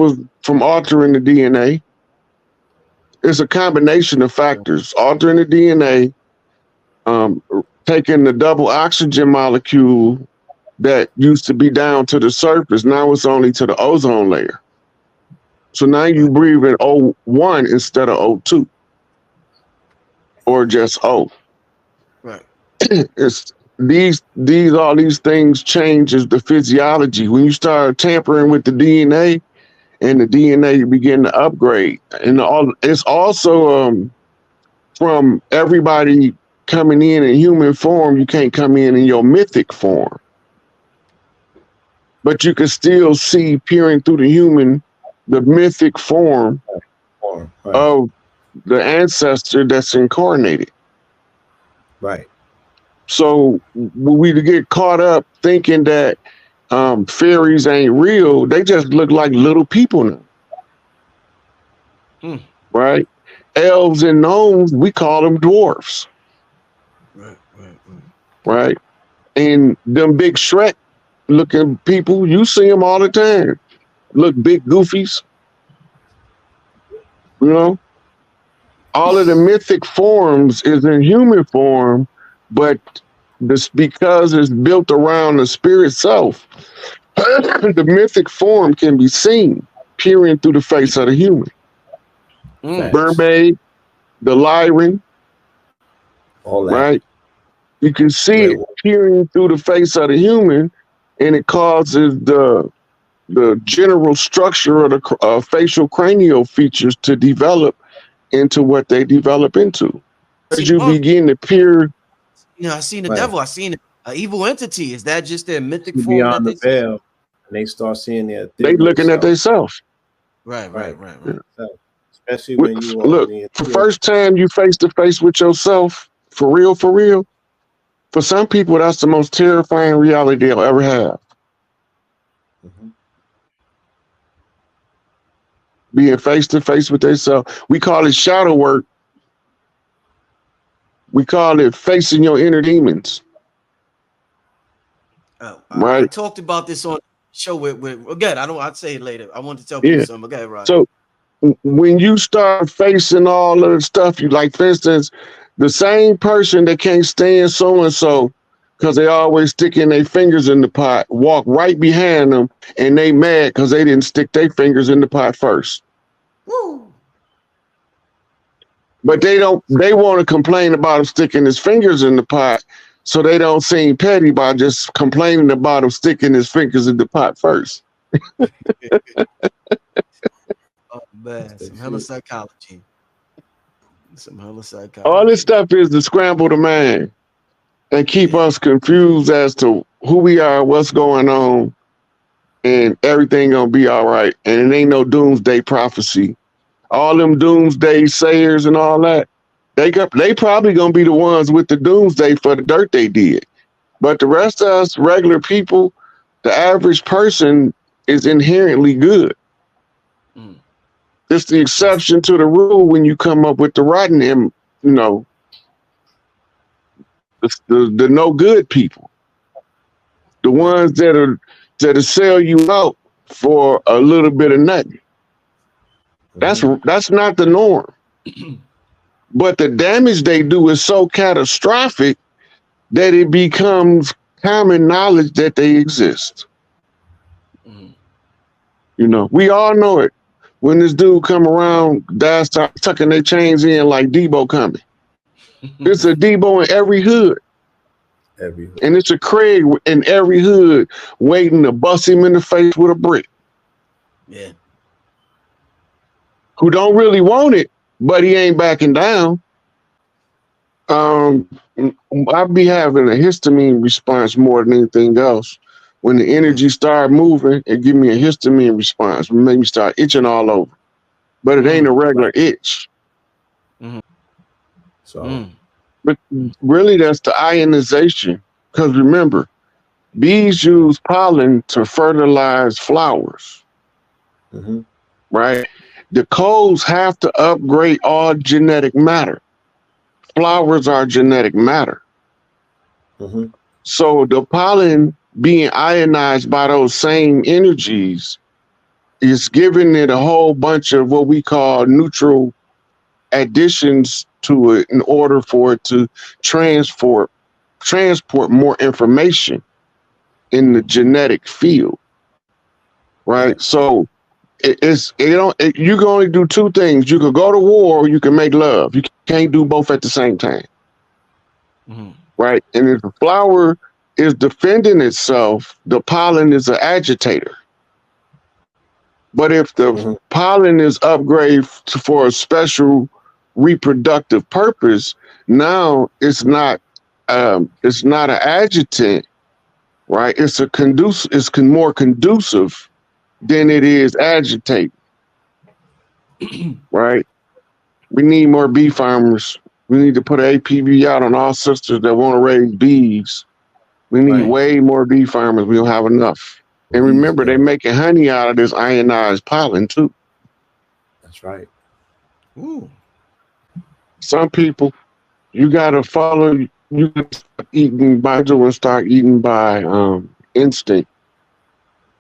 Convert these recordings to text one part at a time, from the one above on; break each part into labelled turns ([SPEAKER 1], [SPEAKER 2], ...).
[SPEAKER 1] was from altering the DNA. It's a combination of factors: altering the DNA, taking the double oxygen molecule that used to be down to the surface. Now it's only to the ozone layer. So now you breathe in O1 instead of O2, or just O.
[SPEAKER 2] Right.
[SPEAKER 1] It's all these things changes the physiology. When you start tampering with the DNA, and the DNA begin to upgrade, and it's also from everybody coming in human form. You can't come in your mythic form, but you can still see peering through the mythic form of the ancestor that's incarnated.
[SPEAKER 3] Right.
[SPEAKER 1] So when we get caught up thinking that fairies ain't real, they just look like little people now. Right? Elves and gnomes, we call them dwarfs. Right? And them big Shrek looking people, you see them all the time. Look big goofies. You know? All of the mythic forms is in human form, but this because it's built around the spirit self. The mythic form can be seen peering through the face of the human. Mermaid, the Lyran, all that. Right? You can see it peering through the face of the human, and it causes the general structure of the facial cranial features to develop into what they develop into. As you begin to peer,
[SPEAKER 2] I seen the devil. I seen an evil entity. Is that just their mythic form?
[SPEAKER 3] Beyond the veil, and they start seeing
[SPEAKER 1] they looking at themselves.
[SPEAKER 2] Right.
[SPEAKER 3] Especially when you
[SPEAKER 1] look the first time you face to face with yourself, for real. For some people, that's the most terrifying reality they'll ever have. Being face to face with themselves. We call it shadow work. We call it facing your inner demons.
[SPEAKER 2] Right. I talked about this on the show with again. I'd say it later. I want to tell people something. Okay, right.
[SPEAKER 1] So when you start facing all of the stuff, you like, for instance, the same person that can't stand so and so because they always sticking their fingers in the pot, walk right behind them, and they mad because they didn't stick their fingers in the pot first.
[SPEAKER 2] Woo.
[SPEAKER 1] But they want to complain about him sticking his fingers in the pot, so they don't seem petty by just complaining about him sticking his fingers in the pot first.
[SPEAKER 2] Oh man, some hella psychology.
[SPEAKER 1] All this stuff is to scramble the mind and keep us confused as to who we are, what's going on, and everything gonna be all right. And it ain't no doomsday prophecy. All them doomsday sayers and all that, they probably gonna be the ones with the doomsday for the dirt they did. But the rest of us regular people, the average person, is inherently good. It's the exception to the rule when you come up with the rotten, the no good people, the ones that sell you out for a little bit of nothing. That's not the norm. But the damage they do is so catastrophic that it becomes common knowledge that they exist. We all know it. When this dude come around, guys start tucking their chains in like Debo coming. It's a Debo in every hood. And it's a Craig in every hood waiting to bust him in the face with a brick.
[SPEAKER 2] Yeah.
[SPEAKER 1] Who don't really want it, but he ain't backing down. I'd be having a histamine response more than anything else. When the energy start moving, it give me a histamine response. It make me start itching all over. But it ain't a regular itch. But really that's the ionization. Because remember, bees use pollen to fertilize flowers. Right? The coals have to upgrade all genetic matter. Flowers are genetic matter. So the pollen being ionized by those same energies it's giving it a whole bunch of what we call neutral additions to it in order for it to transport more information in the genetic field, right? So you can only do two things. You could go to war or you can make love. You can't do both at the same time. Right? And if the flower is defending itself, the pollen is an agitator. But if the pollen is upgraded for a special reproductive purpose, now it's not an adjutant, right? It's more conducive than it is agitating, right? We need more bee farmers. We need to put APB out on all sisters that want to raise bees. We need way more bee farmers. We don't have enough. And remember, they're making honey out of this ionized pollen too.
[SPEAKER 3] That's right.
[SPEAKER 1] Ooh. Some people, you gotta follow. You can start eating by doing. Start eating by instinct.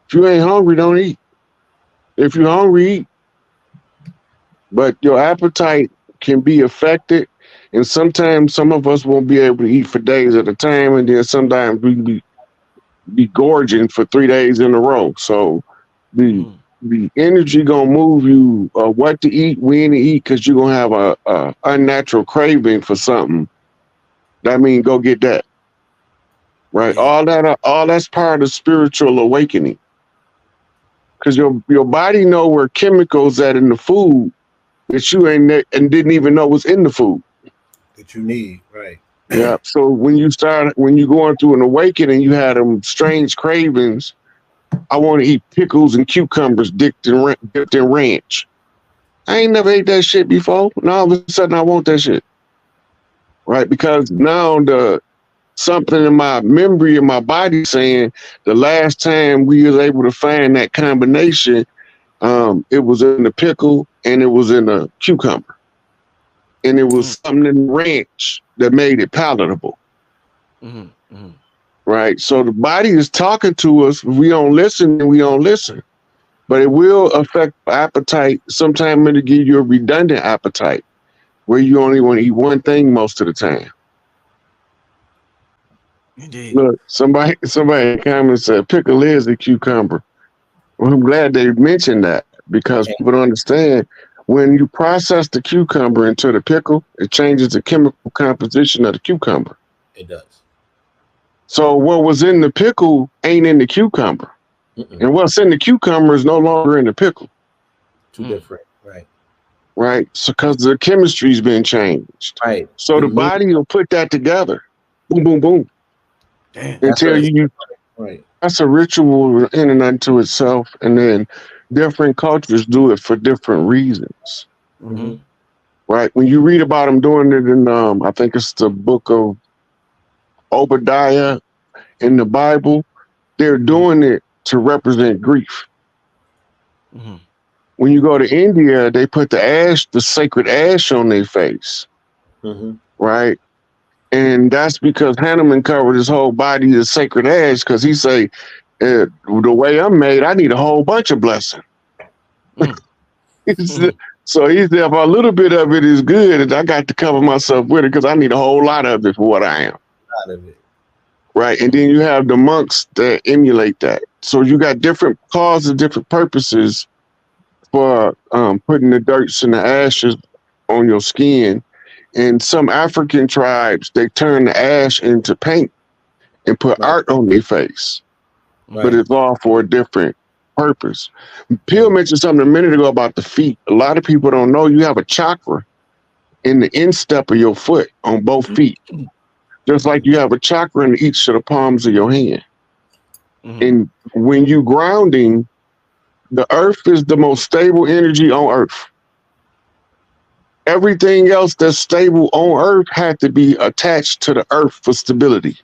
[SPEAKER 1] If you ain't hungry, don't eat. If you're hungry, eat. But your appetite can be affected, and sometimes some of us won't be able to eat for days at a time, and then sometimes we be gorging for 3 days in a row. So the energy gonna move you what to eat, when to eat, because you're gonna have a unnatural craving for something. That means go get that. Right? All that's part of spiritual awakening. Because your body know where chemicals at in the food that you and didn't even know was in the food.
[SPEAKER 3] That you need, right.
[SPEAKER 1] Yeah. So when you're going through an awakening, you had them strange cravings. I want to eat pickles and cucumbers dipped in ranch. I ain't never ate that shit before. Now all of a sudden I want that shit. Right? Because now something in my memory in my body saying the last time we was able to find that combination, it was in the pickle and it was in the cucumber. And it was something in the ranch that made it palatable. Right? So the body is talking to us. If we don't listen, then we don't listen. But it will affect appetite. Sometimes it'll give you a redundant appetite where you only want to eat one thing most of the time.
[SPEAKER 2] Indeed.
[SPEAKER 1] Look, somebody in the comments said pickle is a cucumber. Well, I'm glad they mentioned that because people don't understand. When you process the cucumber into the pickle, it changes the chemical composition of the cucumber.
[SPEAKER 3] It does.
[SPEAKER 1] So what was in the pickle ain't in the cucumber. And what's in the cucumber is no longer in the pickle.
[SPEAKER 3] Too different, right?
[SPEAKER 1] Right. So because the chemistry's been changed.
[SPEAKER 3] Right.
[SPEAKER 1] So the body will put that together. Boom, boom, boom.
[SPEAKER 2] Damn.
[SPEAKER 1] Until
[SPEAKER 3] right.
[SPEAKER 1] That's a ritual in and unto itself. And then different cultures do it for different reasons. Right. When you read about them doing it in, I think it's the book of Obadiah in the Bible, they're doing it to represent grief. When you go to India, they put the sacred ash on their face. Right. And that's because Hanuman covered his whole body in sacred ash because he say, the way I'm made, I need a whole bunch of blessing. So he said, if a little bit of it is good, I got to cover myself with it because I need a whole lot of it for what I am. Right. And then you have the monks that emulate that. So you got different causes, different purposes for putting the dirts and the ashes on your skin. And some African tribes, they turn the ash into paint and put art on their face. But it's all for a different purpose. Peel mentioned something a minute ago about the feet. A lot of people don't know you have a chakra in the instep of your foot on both feet. Just like you have a chakra in each of the palms of your hand. And when you grounding, the earth is the most stable energy on earth. Everything else that's stable on earth had to be attached to the earth for stability.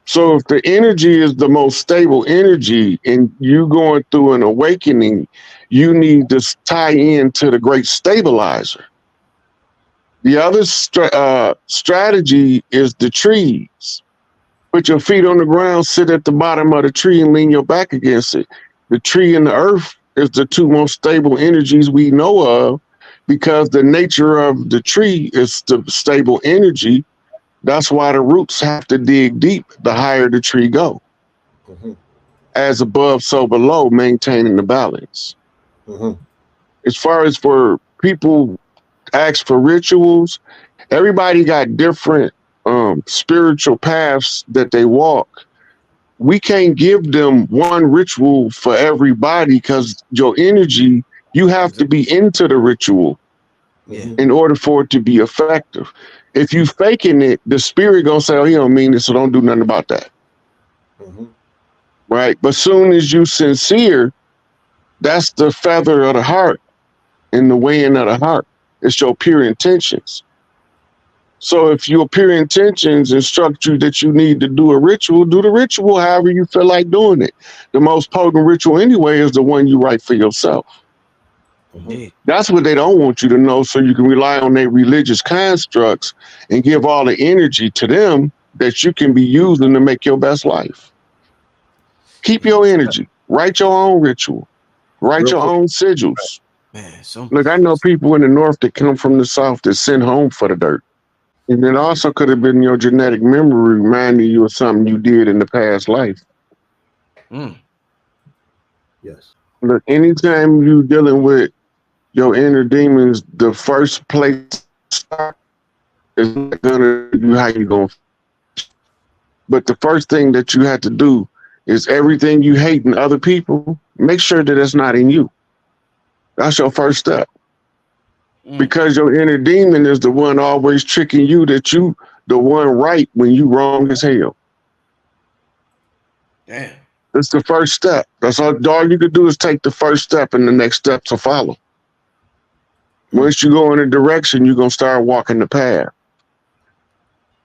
[SPEAKER 1] So if the energy is the most stable energy and you going through an awakening, you need to tie into the great stabilizer. The other strategy is the trees. Put your feet on the ground, sit at the bottom of the tree and lean your back against it. The tree and the earth is the two most stable energies we know of, because the nature of the tree is the stable energy. That's why the roots have to dig deep the higher the tree go. As above, so below, maintaining the balance. As far as for people ask for rituals, everybody got different spiritual paths that they walk. We can't give them one ritual for everybody, because your energy, you have to be into the ritual in order for it to be effective. If you faking it, the spirit gonna say, oh, he don't mean it, so don't do nothing about that. Right? But soon as you sincere, that's the feather of the heart and the weighing of the heart. It's your pure intentions. So if your pure intentions instruct you that you need to do a ritual, do the ritual however you feel like doing it. The most potent ritual anyway is the one you write for yourself. That's what they don't want you to know, so you can rely on their religious constructs and give all the energy to them that you can be using to make your best life. Keep your energy. Write your own ritual. Write your own sigils.
[SPEAKER 2] Man,
[SPEAKER 1] look, I know people in the north that come from the south that send home for the dirt. And it also could have been your genetic memory reminding you of something you did in the past life.
[SPEAKER 3] Yes.
[SPEAKER 1] Look, anytime you dealing with your inner demons, the first place to start is not gonna you how you gonna. But the first thing that you have to do is everything you hate in other people, make sure that it's not in you. That's your first step. Because your inner demon is the one always tricking you that you the one right when you wrong as hell.
[SPEAKER 2] Damn.
[SPEAKER 1] It's the first step. That's all you can do is take the first step, and the next step to follow. Once you go in a direction, you're gonna start walking the path.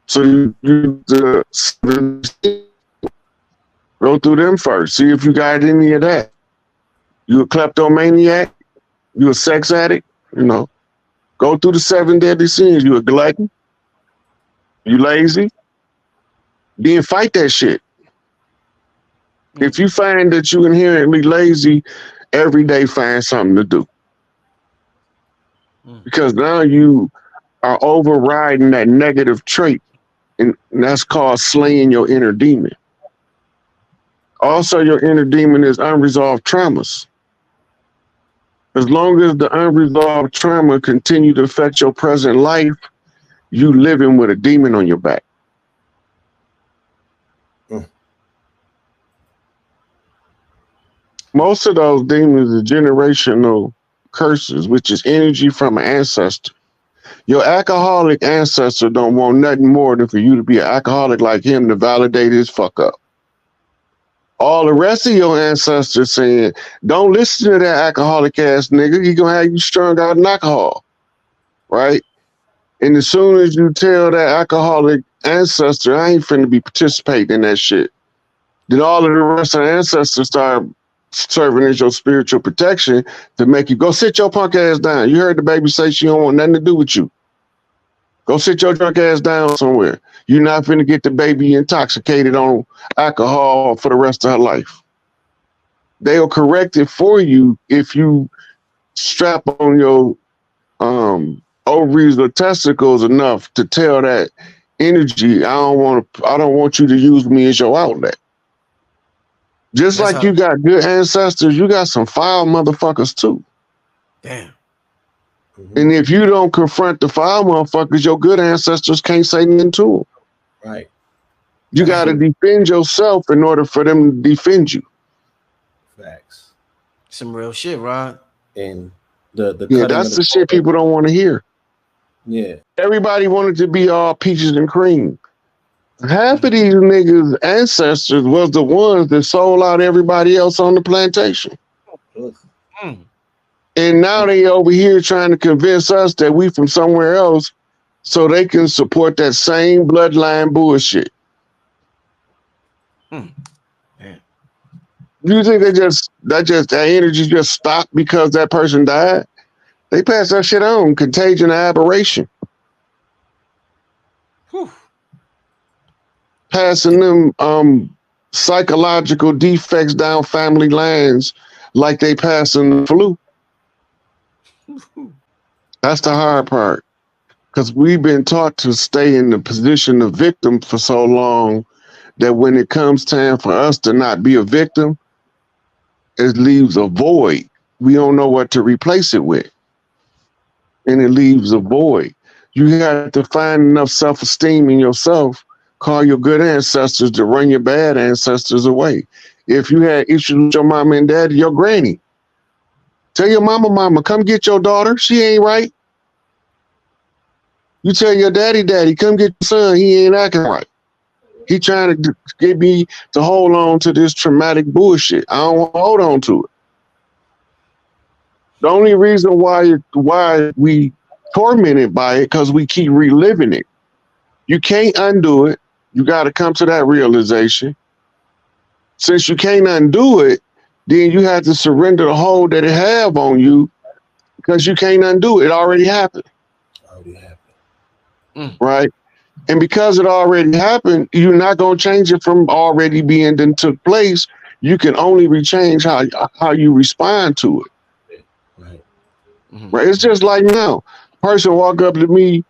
[SPEAKER 1] So you go through them first. See if you got any of that. You a kleptomaniac? You a sex addict? You know. Go through the 7 deadly sins. You a glutton? You lazy? Then fight that shit. If you find that you inherently lazy, every day find something to do. Because now you are overriding that negative trait, and that's called slaying your inner demon. Also, your inner demon is unresolved traumas. As long as the unresolved trauma continue to affect your present life, you living with a demon on your back. Most of those demons are generational curses, which is energy from an ancestor. Your alcoholic ancestor don't want nothing more than for you to be an alcoholic like him to validate his fuck up. All the rest of your ancestors saying, don't listen to that alcoholic ass nigga. He gonna have you strung out in alcohol, right? And as soon as you tell that alcoholic ancestor, I ain't finna be participating in that shit, then all of the rest of the ancestors start serving as your spiritual protection to make you go sit your punk ass down. You heard the baby say she don't want nothing to do with you. Go sit your drunk ass down somewhere. You're not finna get the baby intoxicated on alcohol for the rest of her life. They'll correct it for you if you strap on your ovaries or testicles enough to tell that energy, I don't want you to use me as your outlet. Just like you got good ancestors, you got some foul motherfuckers too.
[SPEAKER 2] Damn.
[SPEAKER 1] And if you don't confront the foul motherfuckers, your good ancestors can't say nothing to them.
[SPEAKER 3] Right.
[SPEAKER 1] You got to defend yourself in order for them to defend you.
[SPEAKER 3] Facts.
[SPEAKER 2] Some real shit, Rod.
[SPEAKER 3] And the
[SPEAKER 1] yeah, that's the shit people don't want to hear.
[SPEAKER 3] Yeah.
[SPEAKER 1] Everybody wanted to be all peaches and cream. Half of these niggas' ancestors was the ones that sold out everybody else on the plantation. And now they over here trying to convince us that we from somewhere else so they can support that same bloodline bullshit. You think that energy just stopped because that person died? They pass that shit on, contagion, aberration. Passing them psychological defects down family lines like they passing the flu. That's the hard part. Because we've been taught to stay in the position of victim for so long that when it comes time for us to not be a victim, it leaves a void. We don't know what to replace it with. And it leaves a void. You have to find enough self-esteem in yourself, call your good ancestors to run your bad ancestors away. If you had issues with your mama and daddy, your granny, tell your mama, come get your daughter. She ain't right. You tell your daddy, come get your son. He ain't acting right. He trying to get me to hold on to this traumatic bullshit. I don't want to hold on to it. The only reason why we tormented by it because we keep reliving it. You can't undo it. You got to come to that realization. Since you can't undo it, then you have to surrender the hold that it have on you because you can't undo it. It already happened. Right? And because it already happened, you're not going to change it from already being done took place. You can only rechange how you respond to it. Right? It's just like now. A person walk up to me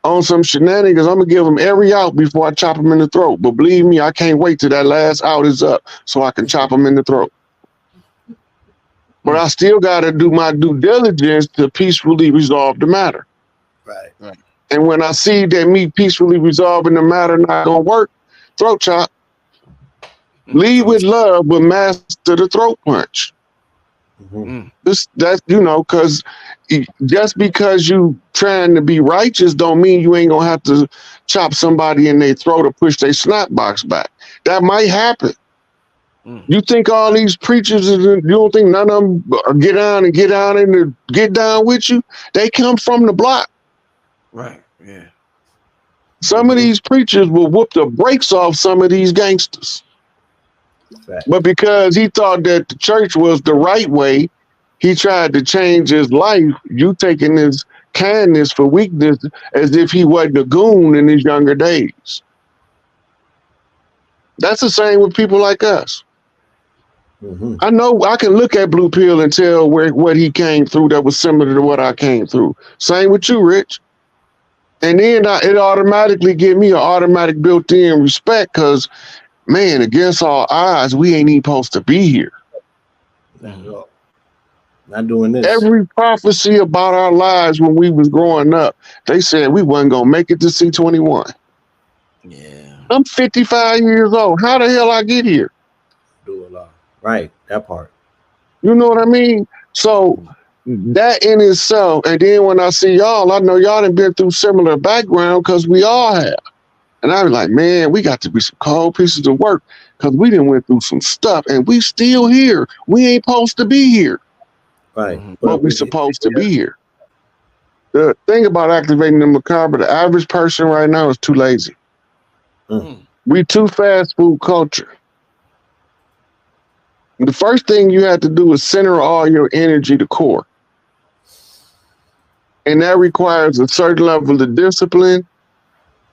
[SPEAKER 1] on some shenanigans, I'm going to give them every out before I chop them in the throat. But believe me, I can't wait till that last out is up so I can chop them in the throat. But I still got to do my due diligence to peacefully resolve the matter.
[SPEAKER 3] Right.
[SPEAKER 1] And when I see that me peacefully resolving the matter not going to work, throat chop. Lead with love, but master the throat punch. That's, because just because you trying to be righteous don't mean you ain't going to have to chop somebody in their throat or push their snot box back. That might happen. You think all these preachers, you don't think none of them get down and get down with you? They come from the block.
[SPEAKER 2] Right, yeah.
[SPEAKER 1] Some of these preachers will whoop the brakes off some of these gangsters. But because he thought that the church was the right way, he tried to change his life. You taking his kindness for weakness as if he wasn't a goon in his younger days. That's the same with people like us. I know I can look at Blue Pill and tell what he came through that was similar to what I came through. Same with you, Rich. And then it automatically give me an automatic built-in respect because, man, against all odds, we ain't even supposed to be here.
[SPEAKER 3] Not doing this.
[SPEAKER 1] Every prophecy about our lives when we was growing up, they said we wasn't going to make it to C21.
[SPEAKER 2] Yeah.
[SPEAKER 1] I'm 55 years old. How the hell I get here?
[SPEAKER 3] Do a lot. Right, that part.
[SPEAKER 1] You know what I mean? So that in itself, and then when I see y'all, I know y'all done been through similar background because we all have. And I was like, man, we got to be some cold pieces of work because we done went through some stuff and we still here. We ain't supposed to be here.
[SPEAKER 3] Right.
[SPEAKER 1] But we supposed to be here. The thing about activating the macabre, the average person right now is too lazy. We too fast food culture. The first thing you have to do is center all your energy to core. And that requires a certain level of discipline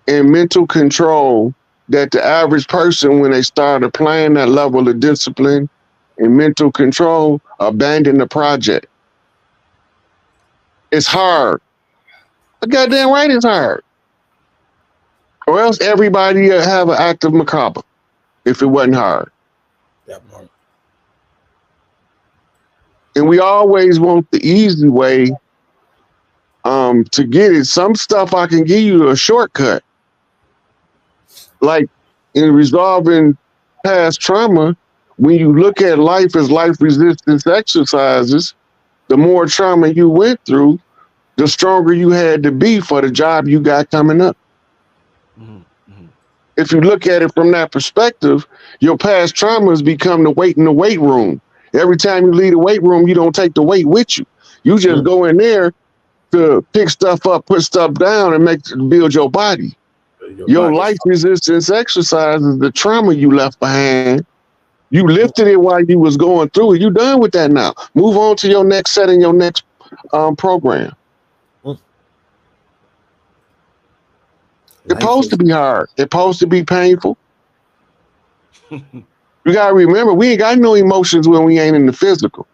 [SPEAKER 1] and mental control that the average person, when they start applying that level of discipline and mental control, abandon the project. It's hard. But goddamn right it's hard. Or else everybody have an active macabre if it wasn't hard.
[SPEAKER 3] That part.
[SPEAKER 1] And we always want the easy way to get it. Some stuff I can give you a shortcut. Like in resolving past trauma, when you look at life as life resistance exercises, the more trauma you went through, the stronger you had to be for the job you got coming up. If you look at it from that perspective, your past traumas become the weight in the weight room. Every time you leave the weight room, you don't take the weight with you. You just go in there to pick stuff up, put stuff down, and build your body. Your life resistance exercises the trauma you left behind. You lifted it while you was going through it. You done with that now. Move on to your next set and your next program. It's supposed to be hard. It's supposed to be painful. You gotta remember, we ain't got no emotions when we ain't in the physical.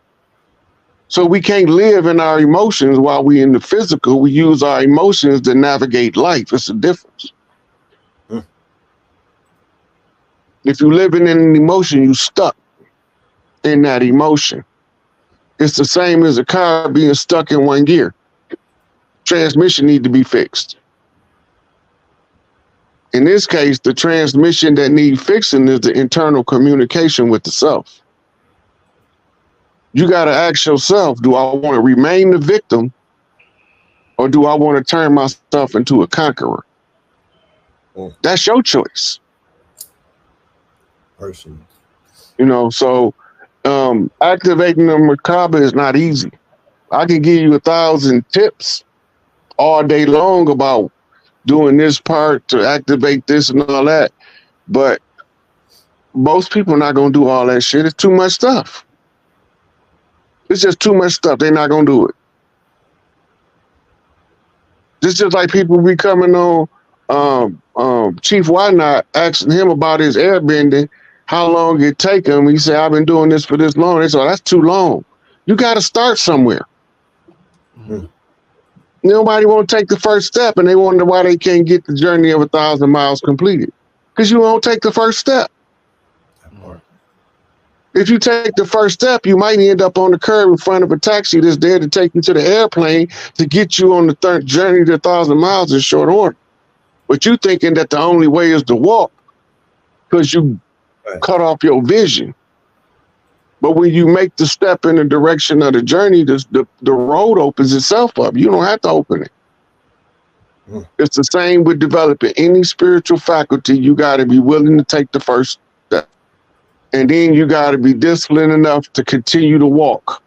[SPEAKER 1] So we can't live in our emotions while we in the physical. We use our emotions to navigate life. It's a difference. If you're living in an emotion, you stuck in that emotion. It's the same as a car being stuck in one gear. Transmission need to be fixed. In this case, the transmission that needs fixing is the internal communication with the self. You got to ask yourself, do I want to remain the victim or do I want to turn myself into a conqueror? That's your choice.
[SPEAKER 3] Personally.
[SPEAKER 1] You know, so activating the macabre is not easy. I can give you 1,000 tips all day long about doing this part to activate this and all that, but most people are not going to do all that shit. It's too much stuff. It's just too much stuff. They're not going to do it. It's just like people be coming on Chief Whatnot, asking him about his airbending, how long it take him. He said, I've been doing this for this long. They said, that's too long. You got to start somewhere. Nobody won't take the first step, and they wonder why they can't get the journey of 1,000 miles completed. Because you won't take the first step. If you take the first step, you might end up on the curb in front of a taxi that's there to take you to the airplane to get you on the third journey to 1,000 miles in short order. But you thinking that the only way is to walk because you cut off your vision. But when you make the step in the direction of the journey, the road opens itself up. You don't have to open it. It's the same with developing any spiritual faculty. You got to be willing to take the first step. And then you got to be disciplined enough to continue to walk.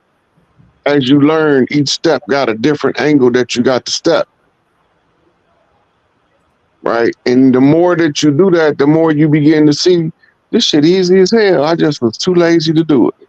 [SPEAKER 1] As you learn, each step got a different angle that you got to step. Right? And the more that you do that, the more you begin to see, this shit easy as hell. I just was too lazy to do it.